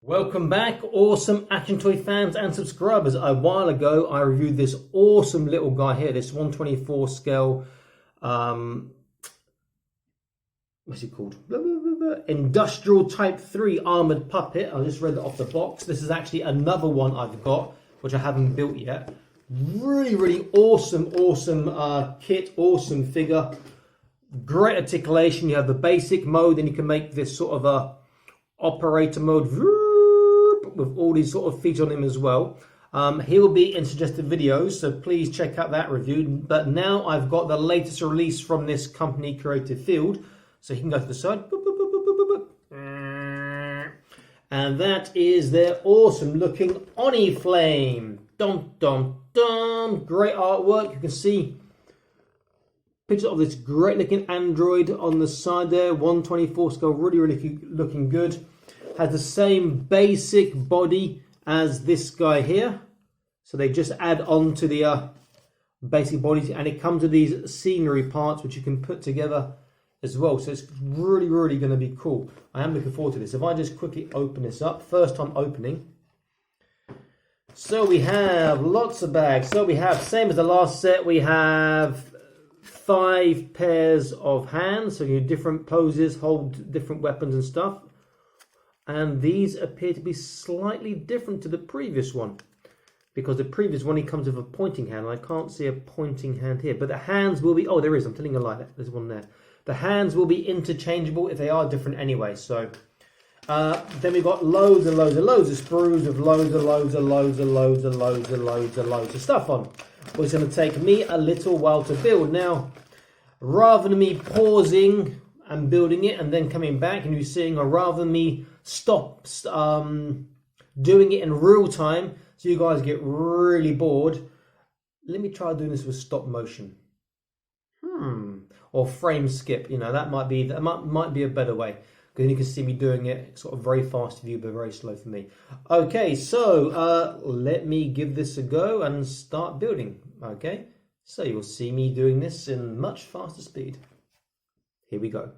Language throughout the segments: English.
Welcome back, awesome action toy fans and subscribers. A while ago, I reviewed this awesome little guy here, this 124 scale, what's it called? Blah, blah, blah, blah. Industrial Type 3 armored puppet. I just read it off the box. This is actually another one I've got, which I haven't built yet. Really awesome kit, awesome figure. Great articulation. You have the basic mode, then you can make this sort of a operator mode with all these sort of features on him as well. He will be in suggested videos, so please check out that review. But now I've got the latest release from this company, Creative Field, so he can go to the side. And that is their awesome looking Oni Flame. Dum dum dum. Great artwork. You can see picture of this great looking android on the side there. 124 scale, really looking good. Has the same basic body as this guy here, so they just add on to the basic bodies, and it comes with these scenery parts which you can put together as well, so it's really going to be cool. I am looking forward to this. If I just quickly open this up, first time opening. So we have lots of bags. So we have, same as the last set, we have 5 pairs of hands, so you do different poses, hold different weapons and stuff. And these appear to be slightly different to the previous one, because the previous one, he comes with a pointing hand, and I can't see a pointing hand here. But the hands will be, oh, there is, I'm telling a lie, there's one there. The hands will be interchangeable if they are different anyway. So then we've got loads of sprues with loads of stuff on. Well, it's going to take me a little while to build. Now, rather than me pausing and building it and then coming back and you seeing, or rather than me stop doing it in real time so you guys get really bored, let me try doing this with stop motion. Or frame skip, you know, that might be a better way, because then you can see me doing it sort of very fast for you but very slow for me. Okay, so let me give this a go and start building. Okay, so you'll see me doing this in much faster speed. Here we go.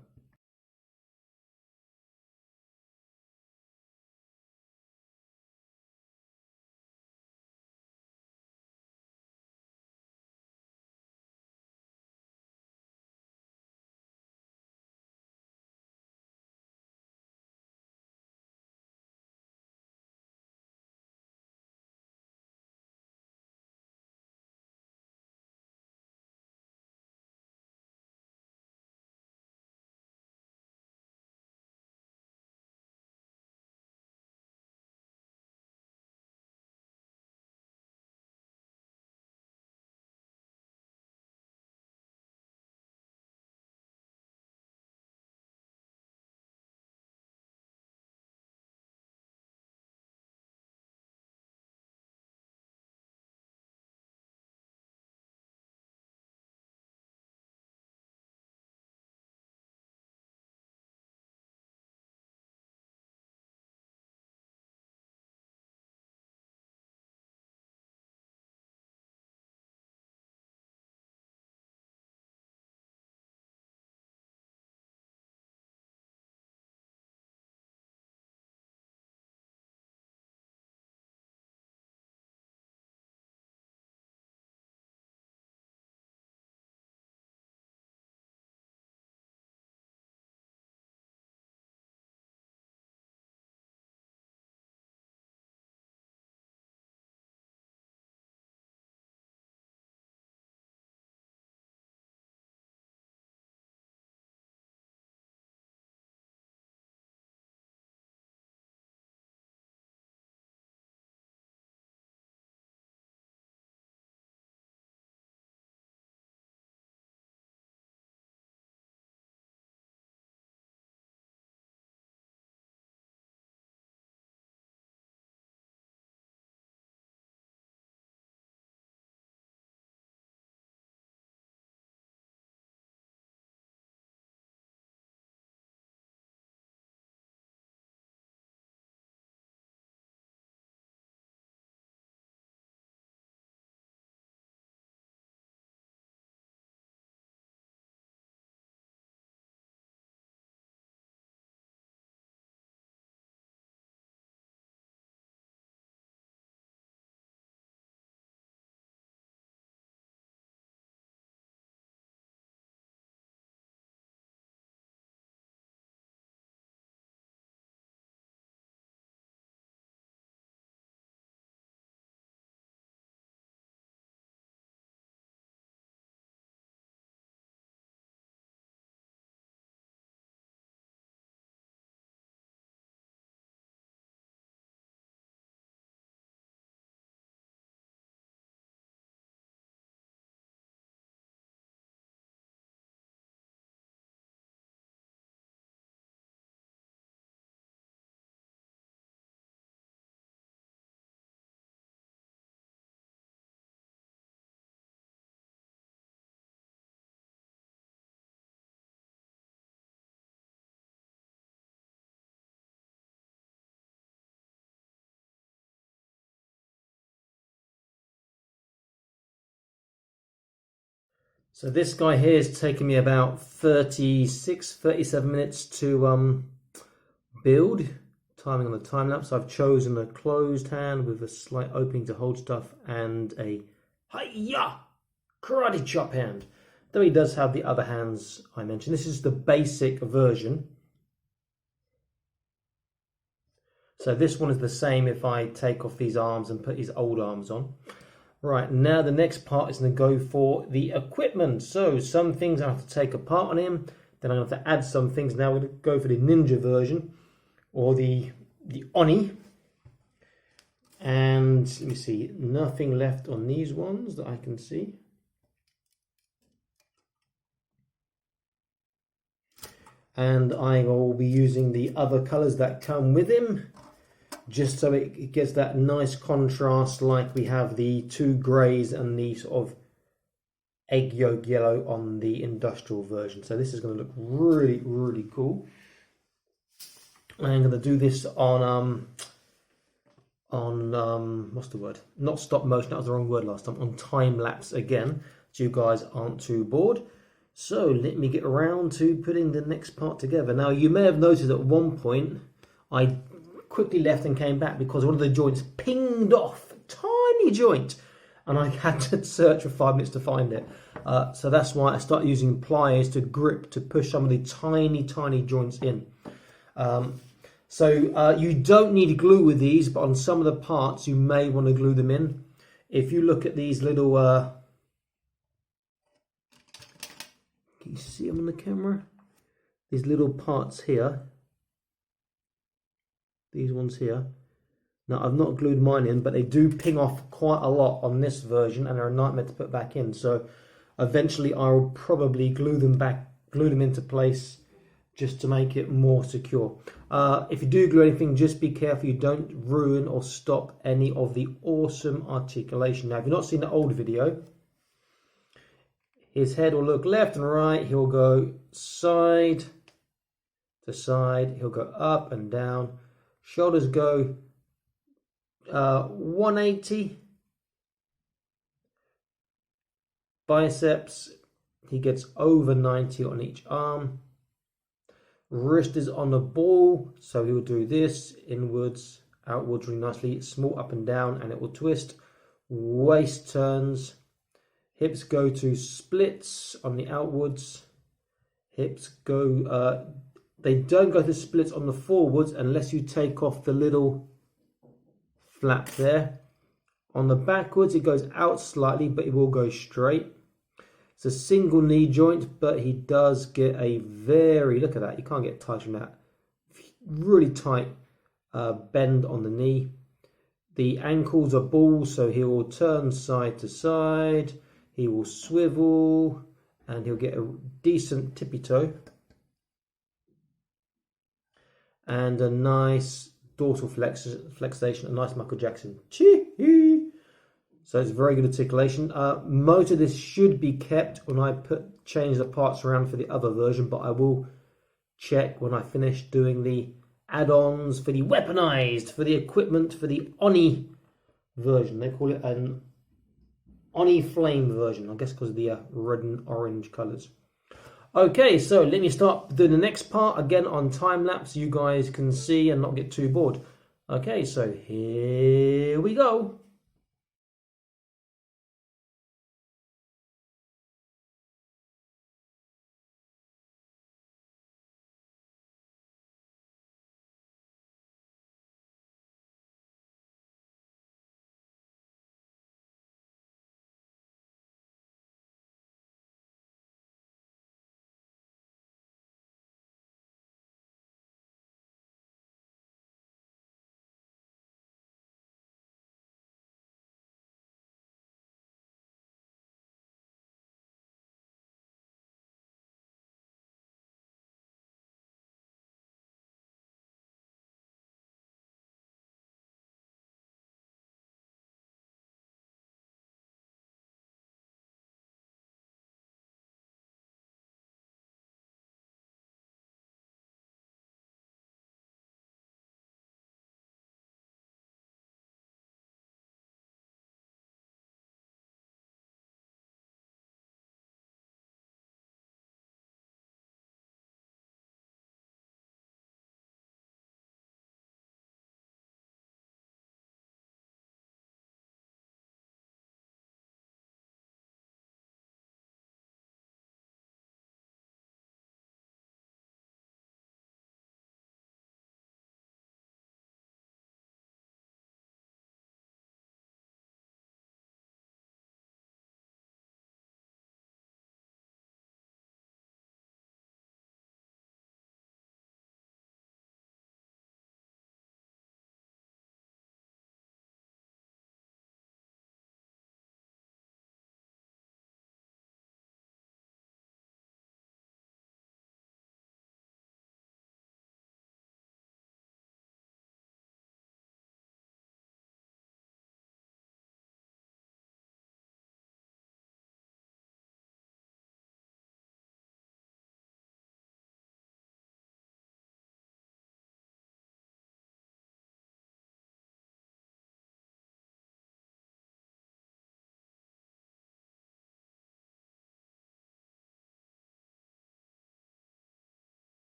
So this guy here has taken me about 37 minutes to build. Timing on the time lapse. I've chosen a closed hand with a slight opening to hold stuff and a hi-ya karate chop hand. Though he does have the other hands I mentioned. This is the basic version. So this one is the same if I take off these arms and put his old arms on. Right, now the next part is going to go for the equipment. So some things I have to take apart on him. Then I'm going to have to add some things. Now we're going to go for the ninja version or the Oni. And let me see, nothing left on these ones that I can see. And I will be using the other colors that come with him, just so it gets that nice contrast, like we have the two greys and the sort of egg yolk yellow on the industrial version. So this is going to look really, really cool. I'm going to do this on what's the word? Not stop motion, that was the wrong word last time. On time lapse again, so you guys aren't too bored. So let me get around to putting the next part together. Now you may have noticed at one point I quickly left and came back because one of the joints pinged off, tiny joint, and I had to search for 5 minutes to find it. So that's why I started using pliers to grip to push some of the tiny joints in. So you don't need glue with these, but on some of the parts you may want to glue them in. If you look at these little, can you see them on the camera? These little parts here, these ones here. Now I've not glued mine in, but they do ping off quite a lot on this version and are a nightmare to put back in. So eventually I will probably glue them into place just to make it more secure. If you do glue anything, just be careful you don't ruin or stop any of the awesome articulation. Now, if you've not seen the old video, his head will look left and right. He'll go side to side. He'll go up and down. Shoulders go 180. Biceps, he gets over 90 on each arm. Wrist is on the ball, so he will do this, inwards, outwards really nicely, small up and down, and it will twist. Waist turns. Hips go to splits on the outwards. Hips go, they don't go to splits on the forwards unless you take off the little flap there. On the backwards, it goes out slightly, but it will go straight. It's a single knee joint, but he does get a very, look at that, you can't get tight from that, really tight bend on the knee. The ankles are balls, so he will turn side to side, he will swivel, and he'll get a decent tippy toe. And a nice dorsal flexation, a nice Michael Jackson. Chee-hee. So it's very good articulation. Most of this should be kept when I change the parts around for the other version, but I will check when I finish doing the add-ons for the weaponized, for the equipment, for the Oni version. They call it an Oni Flame version, I guess because of the red and orange colors. Okay, so let me start doing the next part again on time lapse. You guys can see and not get too bored. Okay, so here we go.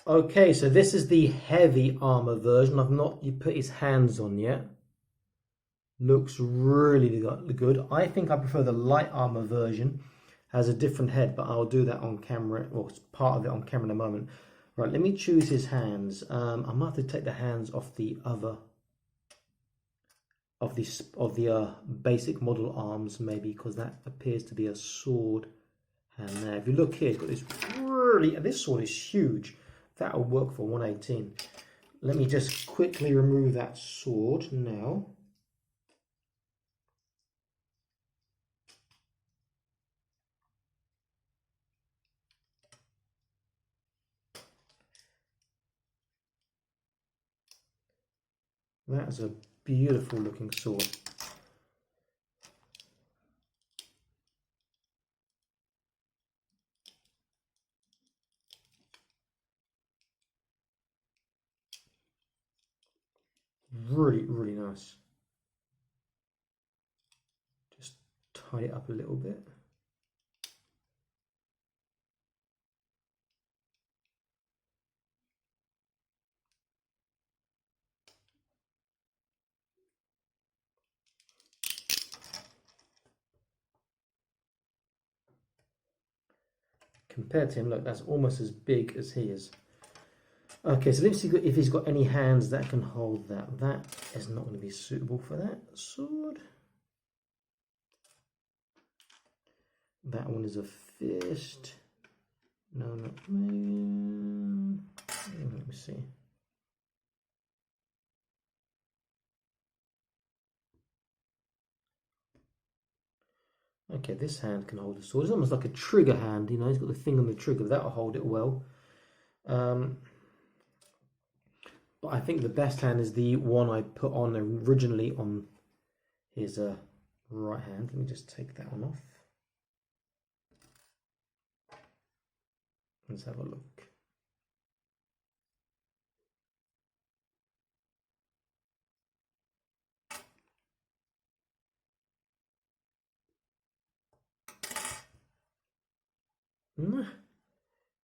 Okay, so this is the heavy armor version. I've not put his hands on yet. Looks really good. I think I prefer the light armor version. Has a different head, but I'll do that on camera, or part of it on camera in a moment. Right, let me choose his hands. I might have to take the hands off the other, of the basic model arms, maybe, because that appears to be a sword hand there. If you look here, it's got this this sword is huge. That will work for 118. Let me just quickly remove that sword now. That's a beautiful looking sword. Really nice. Just tie it up a little bit. Compared to him, look, that's almost as big as he is. Okay, so let's see if he's got any hands that can hold that. That is not going to be suitable for that sword. That one is a fist. No, not me. Let me see. Okay, this hand can hold a sword. It's almost like a trigger hand, you know, he's got the thing on the trigger. That'll hold it well. But I think the best hand is the one I put on originally on his right hand. Let me just take that one off. Let's have a look.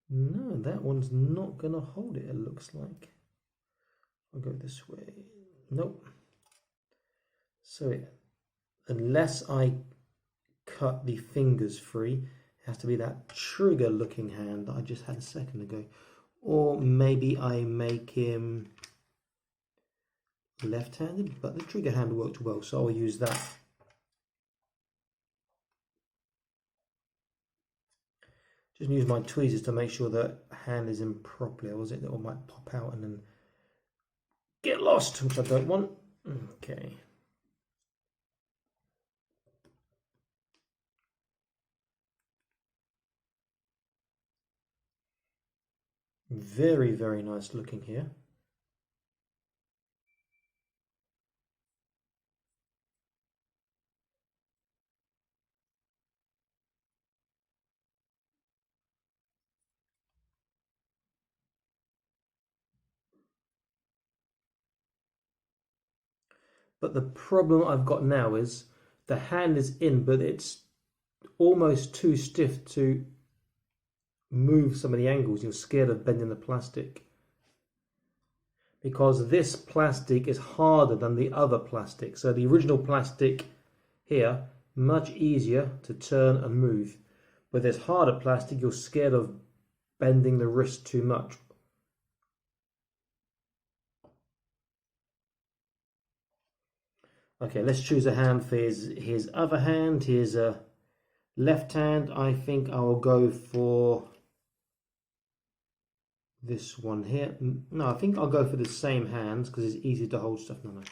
No, that one's not gonna hold it, it looks like. I'll go this way. Nope. So unless I cut the fingers free, it has to be that trigger looking hand that I just had a second ago. Or maybe I make him left-handed, but the trigger hand worked well, so I'll use that. Just use my tweezers to make sure that hand is in properly, or was it that one might pop out and then get lost, which I don't want. Okay. Very nice looking here. But the problem I've got now is the hand is in, but it's almost too stiff to move some of the angles. You're scared of bending the plastic, because this plastic is harder than the other plastic. So the original plastic here, much easier to turn and move. With this harder plastic, you're scared of bending the wrist too much. Okay, let's choose a hand for his other hand. His left hand, I think I will go for this one here. No, I think I'll go for the same hands because it's easy to hold stuff. No.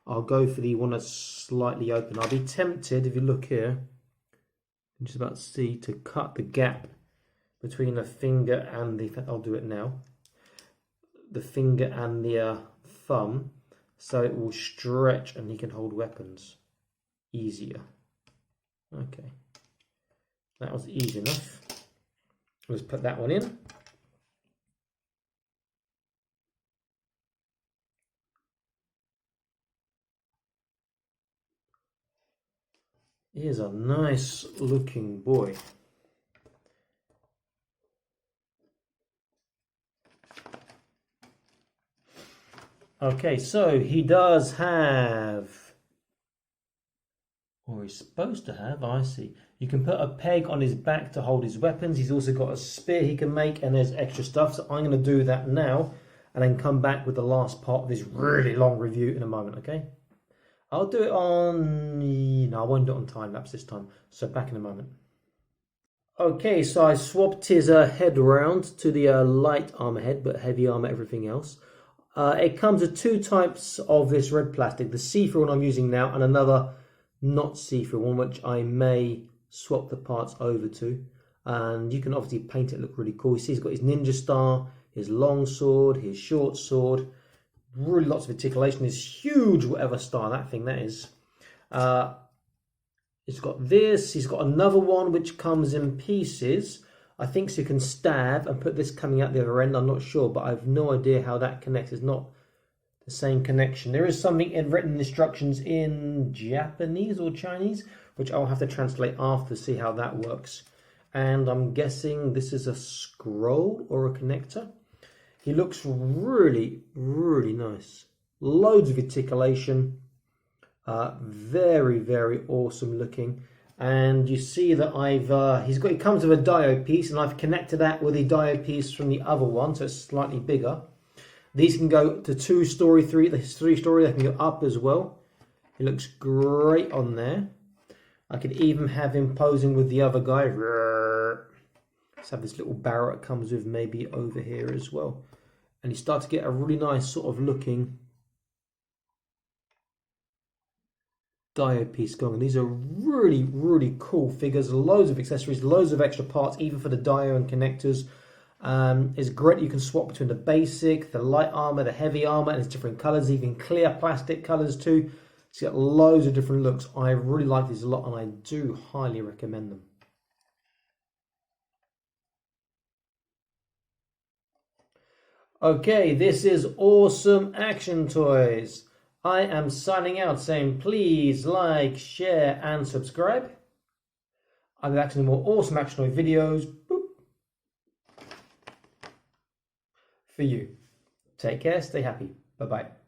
I'll go for the one that's slightly open. I'll be tempted, if you look here, I'm just about to see, to cut the gap between the finger and the, I'll do it now, the finger and the thumb, so it will stretch and he can hold weapons easier. Okay, that was easy enough. Let's put that one in. He is a nice looking boy. Okay, so he does have, or he's supposed to have, I see. You can put a peg on his back to hold his weapons. He's also got a spear he can make, and there's extra stuff. So I'm going to do that now, and then come back with the last part of this really long review in a moment, okay? I'll do it on, no, I won't do it on time-lapse this time. So back in a moment. Okay, so I swapped his head around to the light armor head, but heavy armor everything else. It comes with two types of this red plastic, the see-through one I'm using now and another not see-through one, which I may swap the parts over to. And you can obviously paint it look really cool. You see he's got his ninja star, his long sword, his short sword, really lots of articulation, his huge whatever star that thing that is. He's got this, he's got another one which comes in pieces. I think so you can stab and put this coming out the other end. I'm not sure, but I have no idea how that connects. It's not the same connection. There is something written instructions in Japanese or Chinese, which I'll have to translate after to see how that works. And I'm guessing this is a scroll or a connector. He looks really, really nice. Loads of articulation. Very, very awesome looking. And you see that it comes with a diode piece, and I've connected that with a diode piece from the other one, so it's slightly bigger. These can go to 2-story, 3-story, they can go up as well. It looks great on there. I could even have him posing with the other guy. Let's have this little barrel that comes with maybe over here as well. And you start to get a really nice sort of looking diode piece going. These are really, really cool figures. Loads of accessories, loads of extra parts, even for the diode and connectors. It's great. You can swap between the basic, the light armor, the heavy armor, and it's different colors, even clear plastic colors too. So you get loads of different looks. I really like these a lot, and I do highly recommend them. Okay, this is Awesome Action Toys. I am signing out saying please like, share, and subscribe. I'll be back to more awesome action toy videos for you. Take care, stay happy. Bye-bye.